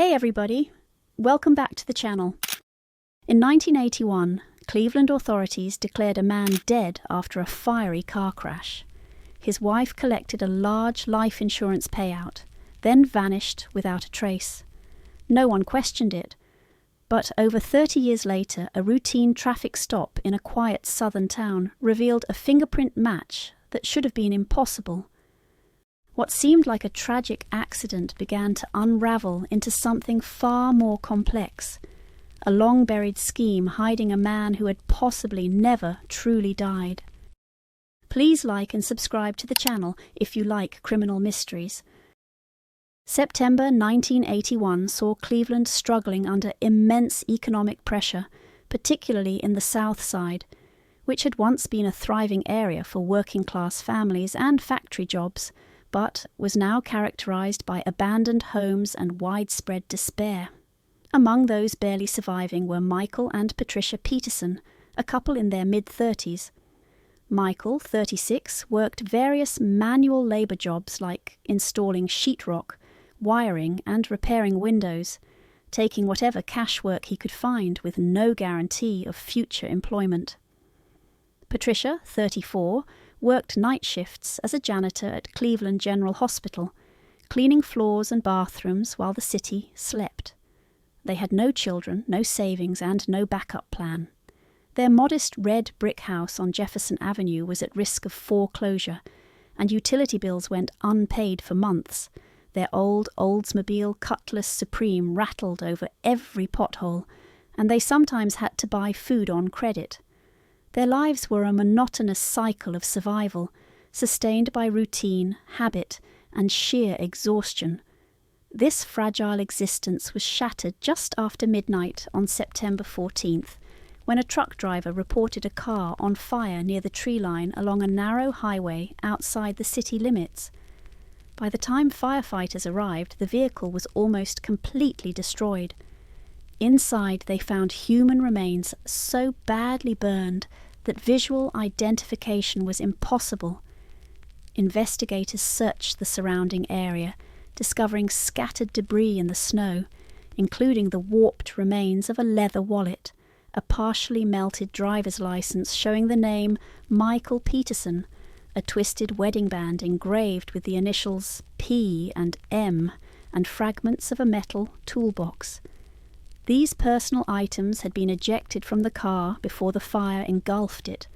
Hey everybody, welcome back to the channel. In 1981, Cleveland authorities declared a man dead after a fiery car crash. His wife collected a large life insurance payout, then vanished without a trace. No one questioned it, but over 30 years later, a routine traffic stop in a quiet southern town revealed a fingerprint match that should have been impossible. What seemed like a tragic accident began to unravel into something far more complex, a long-buried scheme hiding a man who had possibly never truly died. Please like and subscribe to the channel if you like criminal mysteries. September 1981 saw Cleveland struggling under immense economic pressure, particularly in the South Side, which had once been a thriving area for working-class families and factory jobs, but was now characterized by abandoned homes and widespread despair. Among those barely surviving were Michael and Patricia Peterson, a couple in their mid-30s. Michael, 36, worked various manual labor jobs like installing sheetrock, wiring and repairing windows, taking whatever cash work he could find with no guarantee of future employment. Patricia, 34, worked night shifts as a janitor at Cleveland General Hospital, cleaning floors and bathrooms while the city slept. They had no children, no savings, and no backup plan. Their modest red brick house on Jefferson Avenue was at risk of foreclosure, and utility bills went unpaid for months. Their old Oldsmobile Cutlass Supreme rattled over every pothole, and they sometimes had to buy food on credit. Their lives were a monotonous cycle of survival, sustained by routine, habit, and sheer exhaustion. This fragile existence was shattered just after midnight on September 14th, when a truck driver reported a car on fire near the tree line along a narrow highway outside the city limits. By the time firefighters arrived, the vehicle was almost completely destroyed. Inside, they found human remains so badly burned that visual identification was impossible. Investigators searched the surrounding area, discovering scattered debris in the snow, including the warped remains of a leather wallet, a partially melted driver's license showing the name Michael Peterson, a twisted wedding band engraved with the initials P and M, and fragments of a metal toolbox. These personal items had been ejected from the car before the fire engulfed it.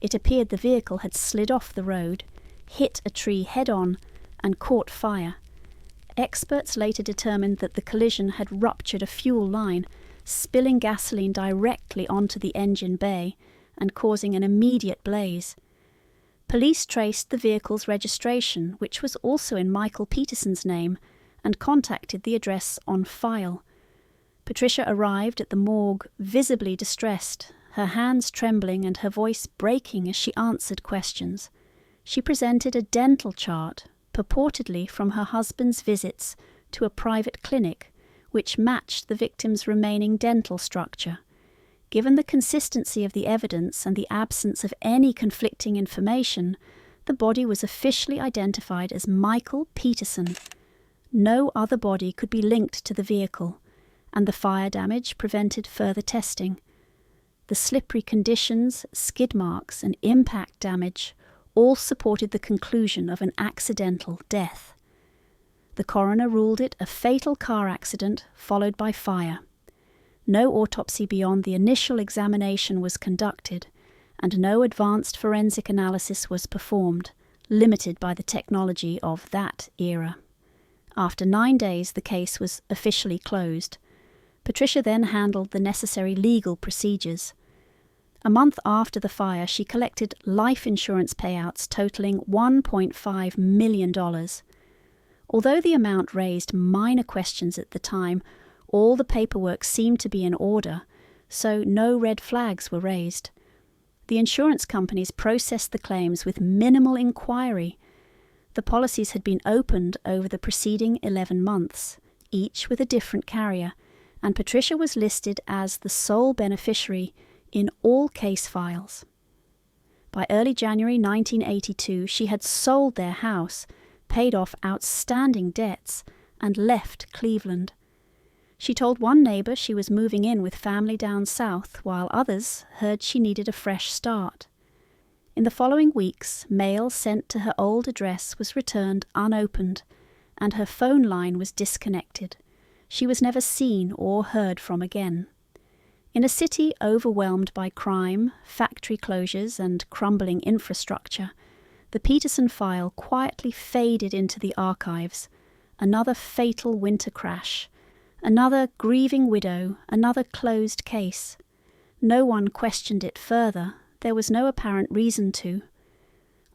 It appeared the vehicle had slid off the road, hit a tree head-on, and caught fire. Experts later determined that the collision had ruptured a fuel line, spilling gasoline directly onto the engine bay and causing an immediate blaze. Police traced the vehicle's registration, which was also in Michael Peterson's name, and contacted the address on file. Patricia arrived at the morgue visibly distressed, her hands trembling and her voice breaking as she answered questions. She presented a dental chart, purportedly from her husband's visits to a private clinic, which matched the victim's remaining dental structure. Given the consistency of the evidence and the absence of any conflicting information, the body was officially identified as Michael Peterson. No other body could be linked to the vehicle, and the fire damage prevented further testing. The slippery conditions, skid marks, and impact damage all supported the conclusion of an accidental death. The coroner ruled it a fatal car accident followed by fire. No autopsy beyond the initial examination was conducted, and no advanced forensic analysis was performed, limited by the technology of that era. After 9 days, the case was officially closed. Patricia then handled the necessary legal procedures. A month after the fire, she collected life insurance payouts totaling $1.5 million. Although the amount raised minor questions at the time, all the paperwork seemed to be in order, so no red flags were raised. The insurance companies processed the claims with minimal inquiry. The policies had been opened over the preceding 11 months, each with a different carrier, and Patricia was listed as the sole beneficiary in all case files. By early January 1982, she had sold their house, paid off outstanding debts, and left Cleveland. She told one neighbour she was moving in with family down south, while others heard she needed a fresh start. In the following weeks, mail sent to her old address was returned unopened, and her phone line was disconnected. She was never seen or heard from again. In a city overwhelmed by crime, factory closures, and crumbling infrastructure, the Peterson file quietly faded into the archives. Another fatal winter crash, another grieving widow, another closed case. No one questioned it further. There was no apparent reason to.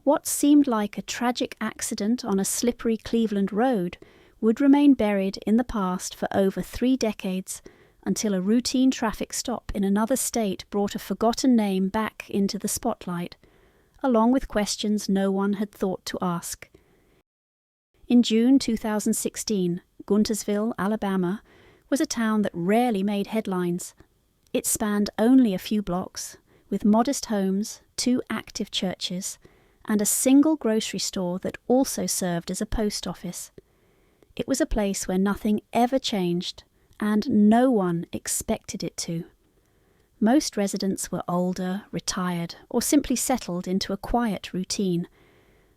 What seemed like a tragic accident on a slippery Cleveland road would remain buried in the past for over 3 decades, until a routine traffic stop in another state brought a forgotten name back into the spotlight, along with questions no one had thought to ask. In June 2016, Guntersville, Alabama, was a town that rarely made headlines. It spanned only a few blocks, with modest homes, 2 active churches, and a single grocery store that also served as a post office. It was a place where nothing ever changed, and no one expected it to. Most residents were older, retired, or simply settled into a quiet routine.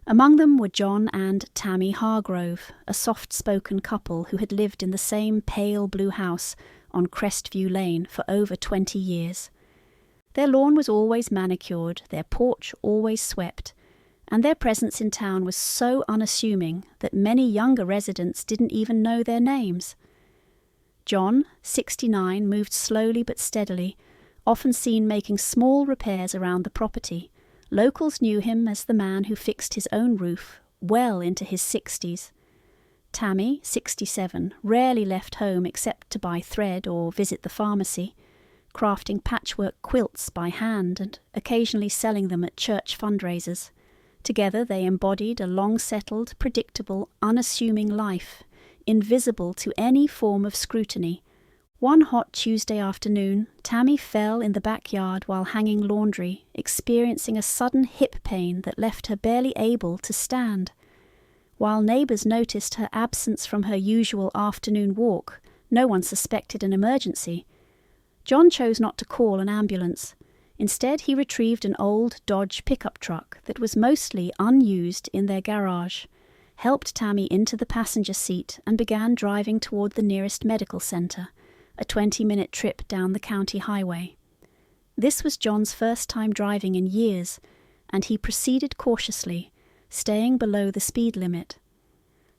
Among them were John and Tammy Hargrove, a soft-spoken couple who had lived in the same pale blue house on Crestview Lane for over 20 years. Their lawn was always manicured, their porch always swept, and their presence in town was so unassuming that many younger residents didn't even know their names. John, 69, moved slowly but steadily, often seen making small repairs around the property. Locals knew him as the man who fixed his own roof, well into his 60s. Tammy, 67, rarely left home except to buy thread or visit the pharmacy, crafting patchwork quilts by hand and occasionally selling them at church fundraisers. Together they embodied a long-settled, predictable, unassuming life, invisible to any form of scrutiny. One hot Tuesday afternoon, Tammy fell in the backyard while hanging laundry, experiencing a sudden hip pain that left her barely able to stand. While neighbours noticed her absence from her usual afternoon walk, no one suspected an emergency. John chose not to call an ambulance. Instead, he retrieved an old Dodge pickup truck that was mostly unused in their garage, helped Tammy into the passenger seat, and began driving toward the nearest medical centre, a 20-minute trip down the county highway. This was John's first time driving in years, and he proceeded cautiously, staying below the speed limit.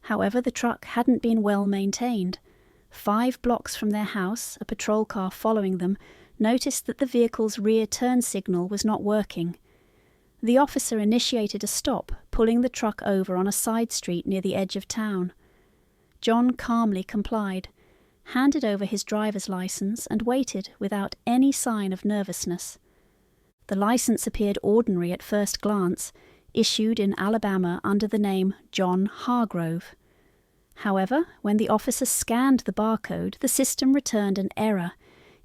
However, the truck hadn't been well maintained. 5 blocks from their house, a patrol car following them noticed that the vehicle's rear turn signal was not working. The officer initiated a stop, pulling the truck over on a side street near the edge of town. John calmly complied, handed over his driver's license, and waited without any sign of nervousness. The license appeared ordinary at first glance, issued in Alabama under the name John Hargrove. However, when the officer scanned the barcode, the system returned an error,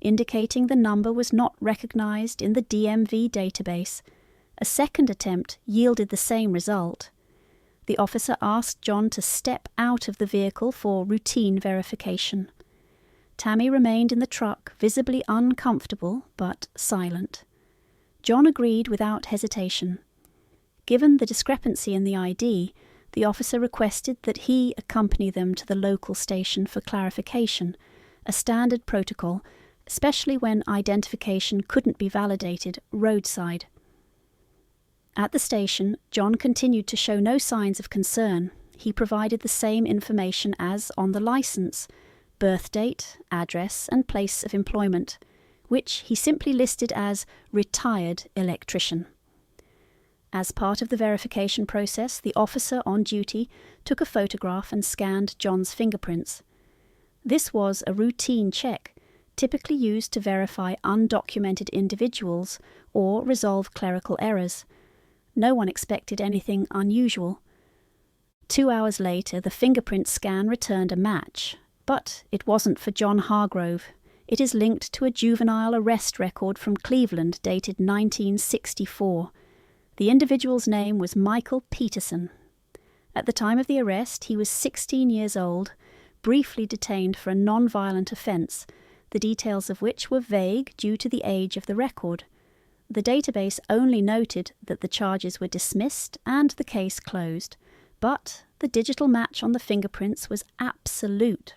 indicating the number was not recognized in the DMV database. A second attempt yielded the same result. The officer asked John to step out of the vehicle for routine verification. Tammy remained in the truck, visibly uncomfortable but silent. John agreed without hesitation. Given the discrepancy in the ID, the officer requested that he accompany them to the local station for clarification, a standard protocol, especially when identification couldn't be validated roadside. At the station, John continued to show no signs of concern. He provided the same information as on the license: birth date, address, and place of employment, which he simply listed as retired electrician. As part of the verification process, the officer on duty took a photograph and scanned John's fingerprints. This was a routine check, typically used to verify undocumented individuals or resolve clerical errors. No one expected anything unusual. 2 hours later, the fingerprint scan returned a match, but it wasn't for John Hargrove. It is linked to a juvenile arrest record from Cleveland dated 1964. The individual's name was Michael Peterson. At the time of the arrest, he was 16 years old, briefly detained for a non-violent offence, the details of which were vague due to the age of the record. The database only noted that the charges were dismissed and the case closed, but the digital match on the fingerprints was absolute.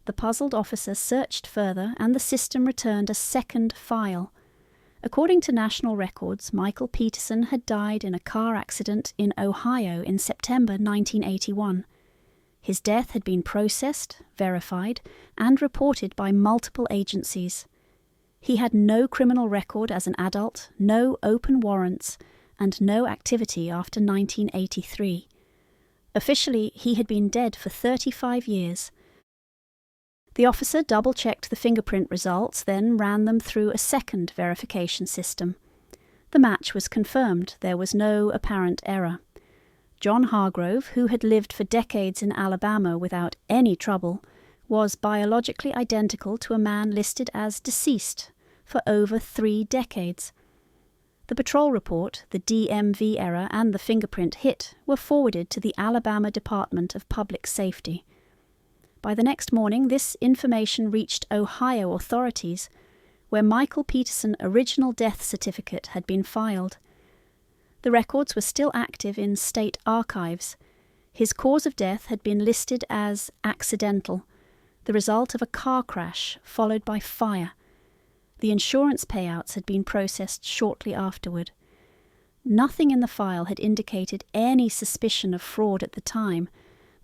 The puzzled officer searched further and the system returned a second file. According to national records, Michael Peterson had died in a car accident in Ohio in September 1981. His death had been processed, verified, and reported by multiple agencies. He had no criminal record as an adult, no open warrants, and no activity after 1983. Officially, he had been dead for 35 years. The officer double-checked the fingerprint results, then ran them through a second verification system. The match was confirmed. There was no apparent error. John Hargrove, who had lived for decades in Alabama without any trouble, was biologically identical to a man listed as deceased for over 3 decades. The patrol report, the DMV error, and the fingerprint hit were forwarded to the Alabama Department of Public Safety. By the next morning, this information reached Ohio authorities, where Michael Peterson's original death certificate had been filed. The records were still active in state archives. His cause of death had been listed as accidental, the result of a car crash followed by fire. The insurance payouts had been processed shortly afterward. Nothing in the file had indicated any suspicion of fraud at the time,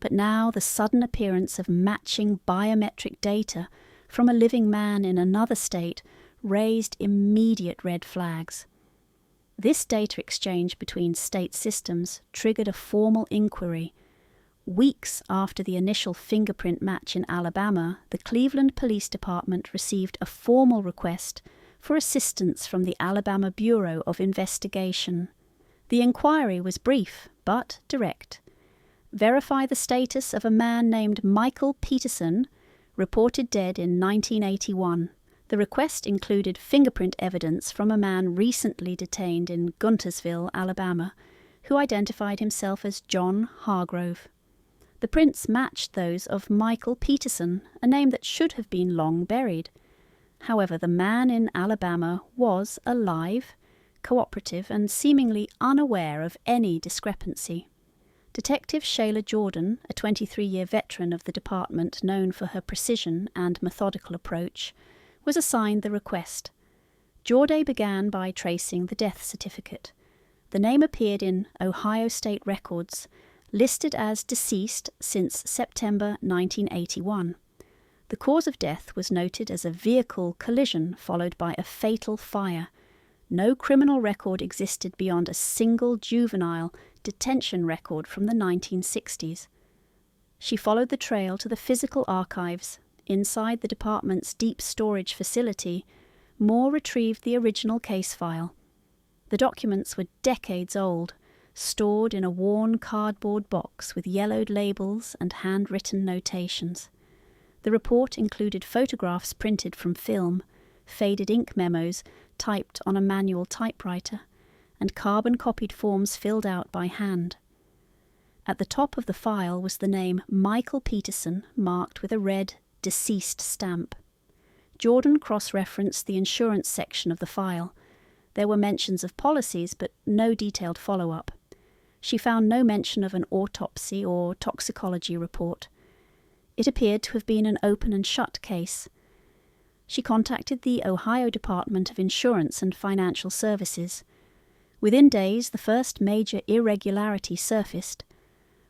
but now the sudden appearance of matching biometric data from a living man in another state raised immediate red flags. This data exchange between state systems triggered a formal inquiry. Weeks after the initial fingerprint match in Alabama, the Cleveland Police Department received a formal request for assistance from the Alabama Bureau of Investigation. The inquiry was brief but direct. Verify the status of a man named Michael Peterson, reported dead in 1981. The request included fingerprint evidence from a man recently detained in Guntersville, Alabama, who identified himself as John Hargrove. The prints matched those of Michael Peterson, a name that should have been long buried. However, the man in Alabama was alive, cooperative, and seemingly unaware of any discrepancy. Detective Shayla Jordan, a 23-year veteran of the department known for her precision and methodical approach, was assigned the request. Jordan began by tracing the death certificate. The name appeared in Ohio state records, listed as deceased since September 1981. The cause of death was noted as a vehicle collision followed by a fatal fire. No criminal record existed beyond a single juvenile detention record from the 1960s. She followed the trail to the physical archives. Inside the department's deep storage facility, Moore retrieved the original case file. The documents were decades old, stored in a worn cardboard box with yellowed labels and handwritten notations. The report included photographs printed from film, faded ink memos typed on a manual typewriter, and carbon-copied forms filled out by hand. At the top of the file was the name Michael Peterson, marked with a red deceased stamp. Jordan cross-referenced the insurance section of the file. There were mentions of policies, but no detailed follow-up. She found no mention of an autopsy or toxicology report. It appeared to have been an open and shut case. She contacted the Ohio Department of Insurance and Financial Services. Within days, the first major irregularity surfaced.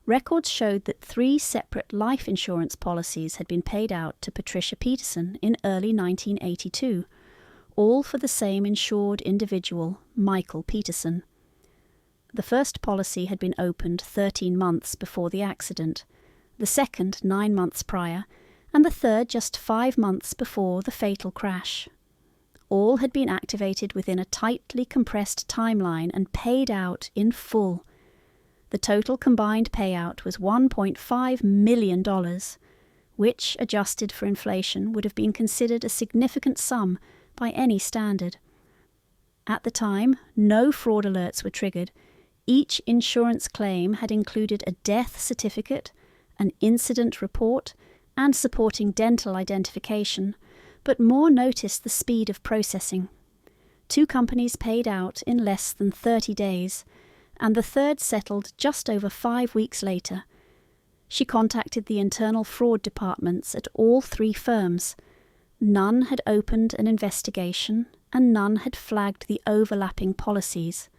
Records showed that 3 separate life insurance policies had been paid out to Patricia Peterson in early 1982, all for the same insured individual, Michael Peterson. The first policy had been opened 13 months before the accident, the second 9 months prior, and the third just 5 months before the fatal crash. All had been activated within a tightly compressed timeline and paid out in full. The total combined payout was $1.5 million, which, adjusted for inflation, would have been considered a significant sum by any standard. At the time, no fraud alerts were triggered. Each insurance claim had included a death certificate, an incident report, and supporting dental identification, but more noticed the speed of processing. 2 companies paid out in less than 30 days, and the third settled just over 5 weeks later. She contacted the internal fraud departments at all 3 firms. None had opened an investigation, and none had flagged the overlapping policies.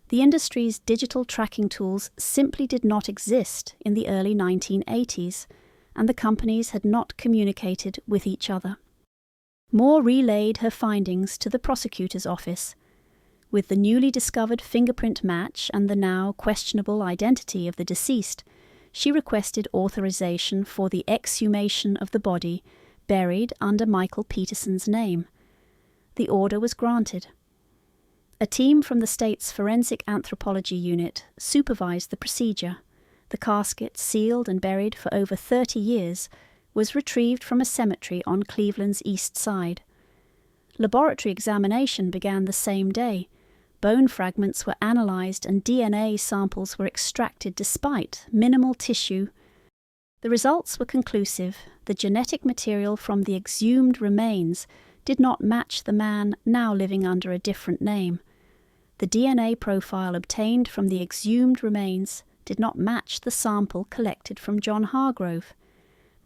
The industry's digital tracking tools simply did not exist in the early 1980s, and the companies had not communicated with each other. Moore relayed her findings to the prosecutor's office. With the newly discovered fingerprint match and the now questionable identity of the deceased, she requested authorization for the exhumation of the body buried under Michael Peterson's name. The order was granted. A team from the state's Forensic Anthropology Unit supervised the procedure. The casket, sealed and buried for over 30 years, was retrieved from a cemetery on Cleveland's east side. Laboratory examination began the same day. Bone fragments were analyzed and DNA samples were extracted despite minimal tissue. The results were conclusive. The genetic material from the exhumed remains did not match the man now living under a different name. The DNA profile obtained from the exhumed remains did not match the sample collected from John Hargrove.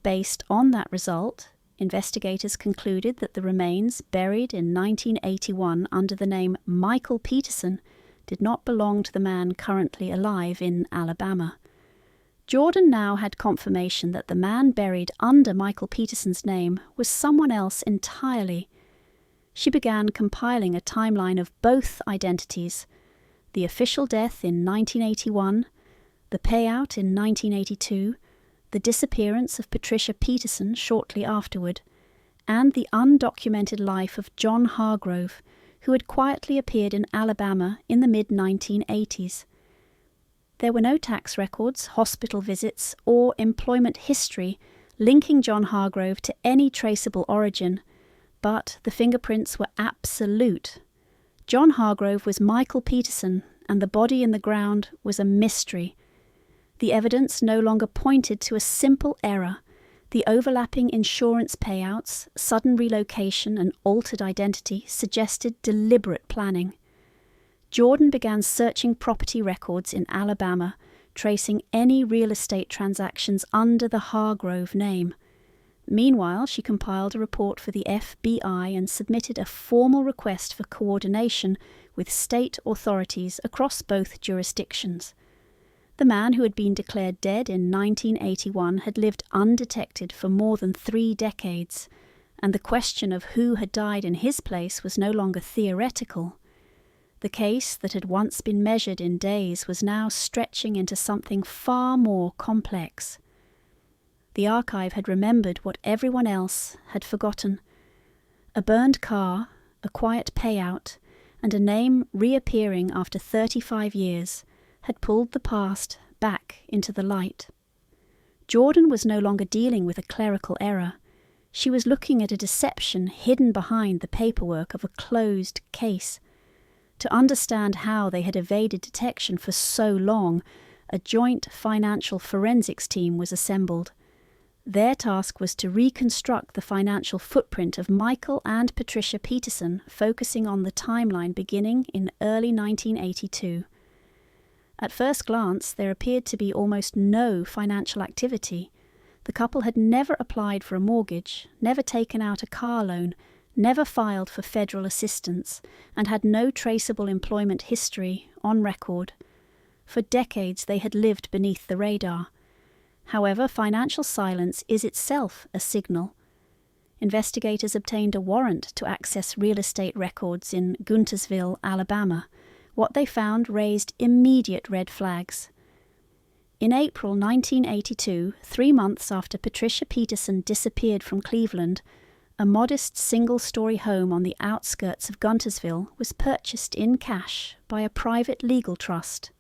Based on that result, investigators concluded that the remains buried in 1981 under the name Michael Peterson did not belong to the man currently alive in Alabama. Jordan now had confirmation that the man buried under Michael Peterson's name was someone else entirely. She began compiling a timeline of both identities: the official death in 1981, the payout in 1982, the disappearance of Patricia Peterson shortly afterward, and the undocumented life of John Hargrove, who had quietly appeared in Alabama in the mid-1980s. There were no tax records, hospital visits, or employment history linking John Hargrove to any traceable origin, but the fingerprints were absolute. John Hargrove was Michael Peterson, and the body in the ground was a mystery. The evidence no longer pointed to a simple error. The overlapping insurance payouts, sudden relocation, and altered identity suggested deliberate planning. Jordan began searching property records in Alabama, tracing any real estate transactions under the Hargrove name. Meanwhile, she compiled a report for the FBI and submitted a formal request for coordination with state authorities across both jurisdictions. The man who had been declared dead in 1981 had lived undetected for more than 3 decades, and the question of who had died in his place was no longer theoretical. The case that had once been measured in days was now stretching into something far more complex. The archive had remembered what everyone else had forgotten. A burned car, a quiet payout, and a name reappearing after 35 years had pulled the past back into the light. Jordan was no longer dealing with a clerical error. She was looking at a deception hidden behind the paperwork of a closed case. To understand how they had evaded detection for so long, a joint financial forensics team was assembled. Their task was to reconstruct the financial footprint of Michael and Patricia Peterson, focusing on the timeline beginning in early 1982. At first glance, there appeared to be almost no financial activity. The couple had never applied for a mortgage, never taken out a car loan, never filed for federal assistance, and had no traceable employment history on record. For decades they had lived beneath the radar. However, financial silence is itself a signal. Investigators obtained a warrant to access real estate records in Guntersville, Alabama. What they found raised immediate red flags. In April 1982, 3 months after Patricia Peterson disappeared from Cleveland, a modest single-story home on the outskirts of Guntersville was purchased in cash by a private legal trust.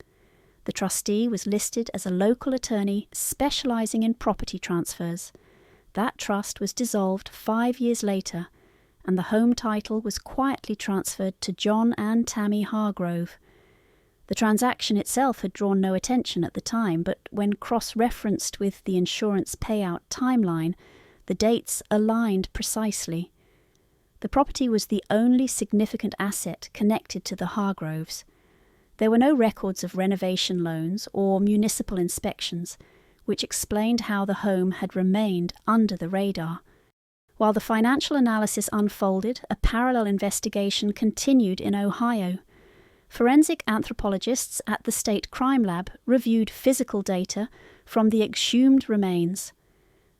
The trustee was listed as a local attorney specializing in property transfers. That trust was dissolved 5 years later, and the home title was quietly transferred to John and Tammy Hargrove. The transaction itself had drawn no attention at the time, but when cross-referenced with the insurance payout timeline, the dates aligned precisely. The property was the only significant asset connected to the Hargroves. There were no records of renovation loans or municipal inspections, which explained how the home had remained under the radar. While the financial analysis unfolded, a parallel investigation continued in Ohio. Forensic anthropologists at the State Crime Lab reviewed physical data from the exhumed remains.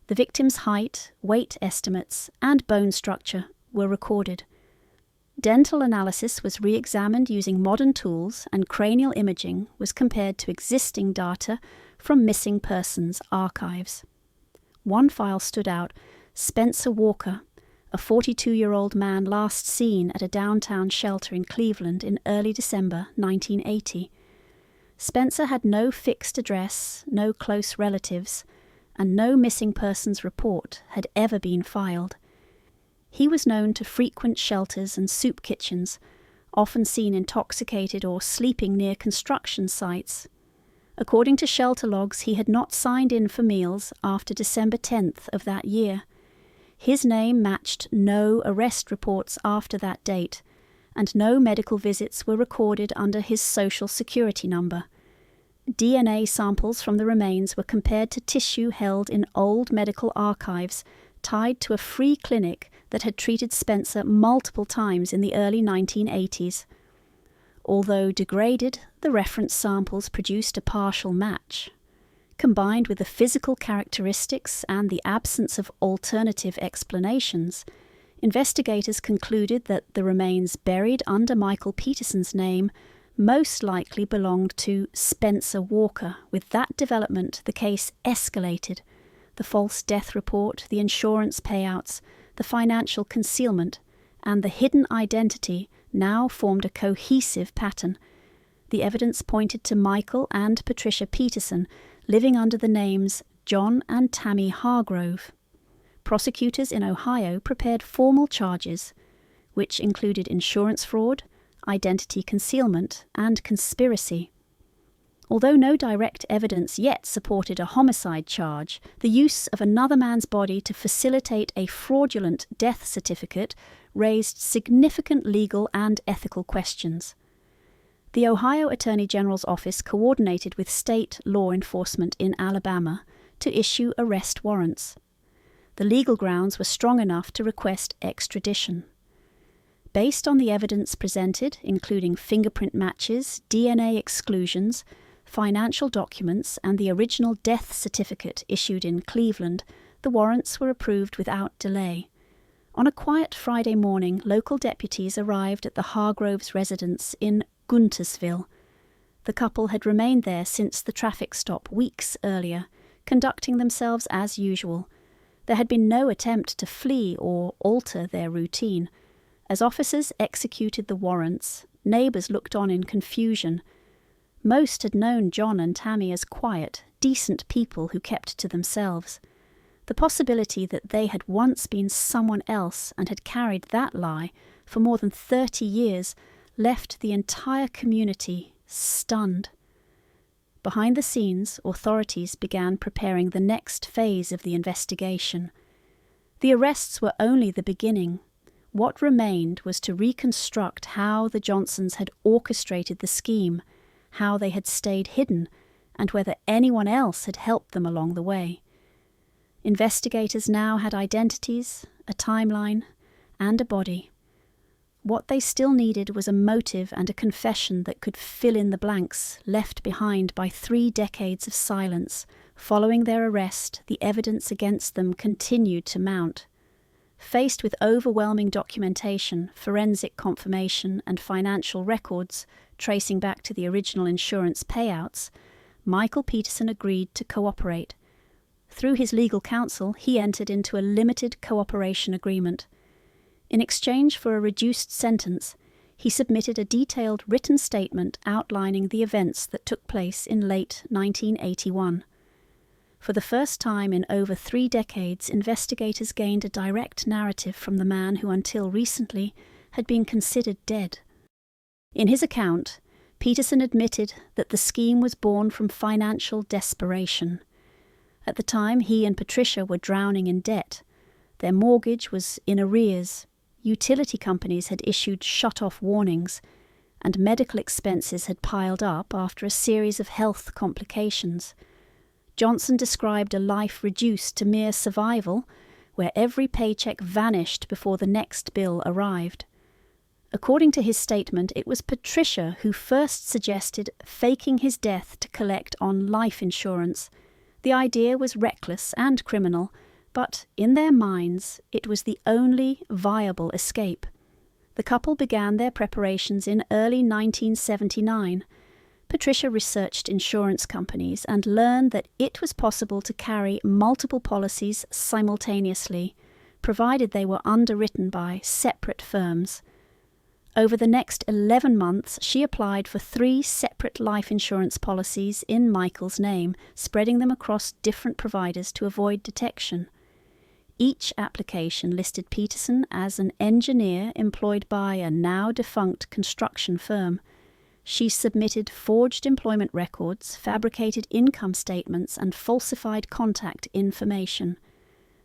The victim's height, weight estimates, and bone structure were recorded. Dental analysis was re-examined using modern tools, and cranial imaging was compared to existing data from missing persons archives. One file stood out: Spencer Walker, a 42-year-old man last seen at a downtown shelter in Cleveland in early December 1980. Spencer had no fixed address, no close relatives, and no missing persons report had ever been filed. He was known to frequent shelters and soup kitchens, often seen intoxicated or sleeping near construction sites. According to shelter logs, he had not signed in for meals after December 10th of that year. His name matched no arrest reports after that date, and no medical visits were recorded under his social security number. DNA samples from the remains were compared to tissue held in old medical archives tied to a free clinic that had treated Spencer multiple times in the early 1980s. Although degraded, the reference samples produced a partial match. Combined with the physical characteristics and the absence of alternative explanations, investigators concluded that the remains buried under Michael Peterson's name most likely belonged to Spencer Walker. With that development, the case escalated. The false death report, the insurance payouts, the financial concealment, and the hidden identity now formed a cohesive pattern. The evidence pointed to Michael and Patricia Peterson living under the names John and Tammy Hargrove. Prosecutors in Ohio prepared formal charges, which included insurance fraud, identity concealment, and conspiracy. Although no direct evidence yet supported a homicide charge, the use of another man's body to facilitate a fraudulent death certificate raised significant legal and ethical questions. The Ohio Attorney General's office coordinated with state law enforcement in Alabama to issue arrest warrants. The legal grounds were strong enough to request extradition. Based on the evidence presented, including fingerprint matches, DNA exclusions, financial documents, and the original death certificate issued in Cleveland, the warrants were approved without delay. On a quiet Friday morning, local deputies arrived at the Hargroves' residence in Guntersville. The couple had remained there since the traffic stop weeks earlier, conducting themselves as usual. There had been no attempt to flee or alter their routine. As officers executed the warrants, neighbors looked on in confusion. Most had known John and Tammy as quiet, decent people who kept to themselves. The possibility that they had once been someone else and had carried that lie for more than 30 years left the entire community stunned. Behind the scenes, authorities began preparing the next phase of the investigation. The arrests were only the beginning. What remained was to reconstruct how the Johnsons had orchestrated the scheme, how they had stayed hidden, and whether anyone else had helped them along the way. Investigators now had identities, a timeline, and a body. What they still needed was a motive and a confession that could fill in the blanks left behind by 3 decades of silence. Following their arrest, the evidence against them continued to mount. Faced with overwhelming documentation, forensic confirmation, and financial records tracing back to the original insurance payouts, Michael Peterson agreed to cooperate. Through his legal counsel, he entered into a limited cooperation agreement. In exchange for a reduced sentence, he submitted a detailed written statement outlining the events that took place in late 1981. For the first time in over 3 decades, investigators gained a direct narrative from the man who until recently had been considered dead. In his account, Peterson admitted that the scheme was born from financial desperation. At the time, he and Patricia were drowning in debt. Their mortgage was in arrears, utility companies had issued shut-off warnings, and medical expenses had piled up after a series of health complications. Johnson described a life reduced to mere survival, where every paycheck vanished before the next bill arrived. According to his statement, it was Patricia who first suggested faking his death to collect on life insurance. The idea was reckless and criminal, but in their minds it was the only viable escape. The couple began their preparations in early 1979. Patricia researched insurance companies and learned that it was possible to carry multiple policies simultaneously, provided they were underwritten by separate firms. Over the next 11 months, she applied for 3 separate life insurance policies in Michael's name, spreading them across different providers to avoid detection. Each application listed Peterson as an engineer employed by a now-defunct construction firm. She submitted forged employment records, fabricated income statements, and falsified contact information.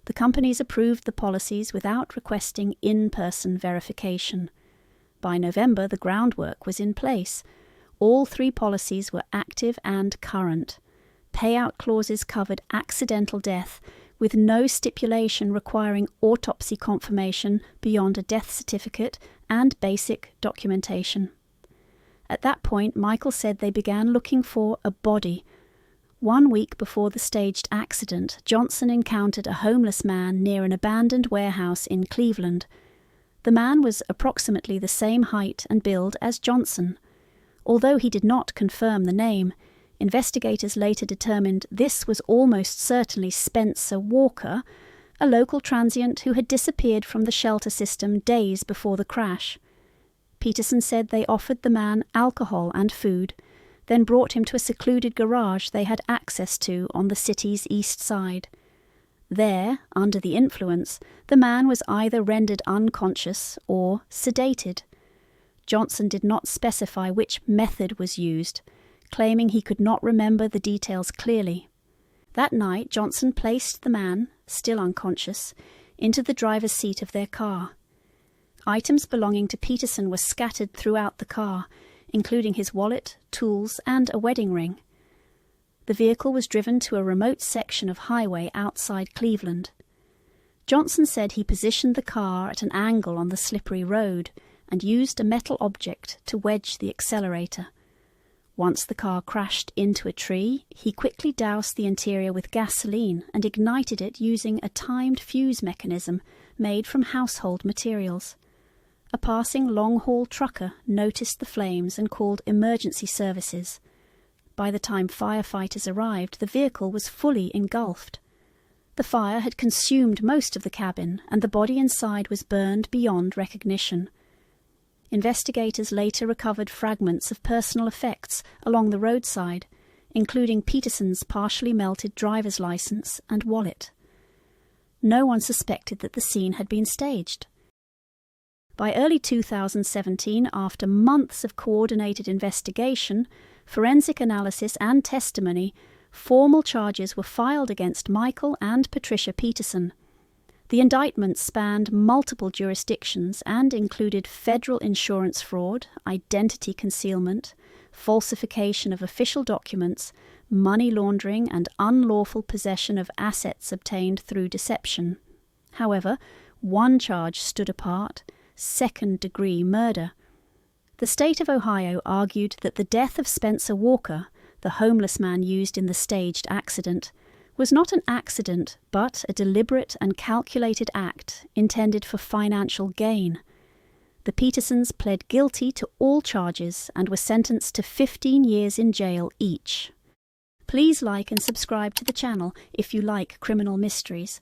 The companies approved the policies without requesting in-person verification. By November, the groundwork was in place. All 3 policies were active and current. Payout clauses covered accidental death, with no stipulation requiring autopsy confirmation beyond a death certificate and basic documentation. At that point, Michael said they began looking for a body. 1 week before the staged accident, Johnson encountered a homeless man near an abandoned warehouse in Cleveland. The man was approximately the same height and build as Johnson. Although he did not confirm the name, investigators later determined this was almost certainly Spencer Walker, a local transient who had disappeared from the shelter system days before the crash. Peterson said they offered the man alcohol and food, then brought him to a secluded garage they had access to on the city's east side. There, under the influence, the man was either rendered unconscious or sedated. Johnson did not specify which method was used, claiming he could not remember the details clearly. That night, Johnson placed the man, still unconscious, into the driver's seat of their car. Items belonging to Peterson were scattered throughout the car, including his wallet, tools, and a wedding ring. The vehicle was driven to a remote section of highway outside Cleveland. Johnson said he positioned the car at an angle on the slippery road and used a metal object to wedge the accelerator. Once the car crashed into a tree, he quickly doused the interior with gasoline and ignited it using a timed fuse mechanism made from household materials. A passing long-haul trucker noticed the flames and called emergency services. By the time firefighters arrived, the vehicle was fully engulfed. The fire had consumed most of the cabin, and the body inside was burned beyond recognition. Investigators later recovered fragments of personal effects along the roadside, including Peterson's partially melted driver's license and wallet. No one suspected that the scene had been staged. By early 2017, after months of coordinated investigation, forensic analysis and testimony, formal charges were filed against Michael and Patricia Peterson. The indictment spanned multiple jurisdictions and included federal insurance fraud, identity concealment, falsification of official documents, money laundering, and unlawful possession of assets obtained through deception. However, one charge stood apart: second-degree murder. The state of Ohio argued that the death of Spencer Walker, the homeless man used in the staged accident, was not an accident but a deliberate and calculated act intended for financial gain. The Petersons pled guilty to all charges and were sentenced to 15 years in jail each. Please like and subscribe to the channel if you like criminal mysteries.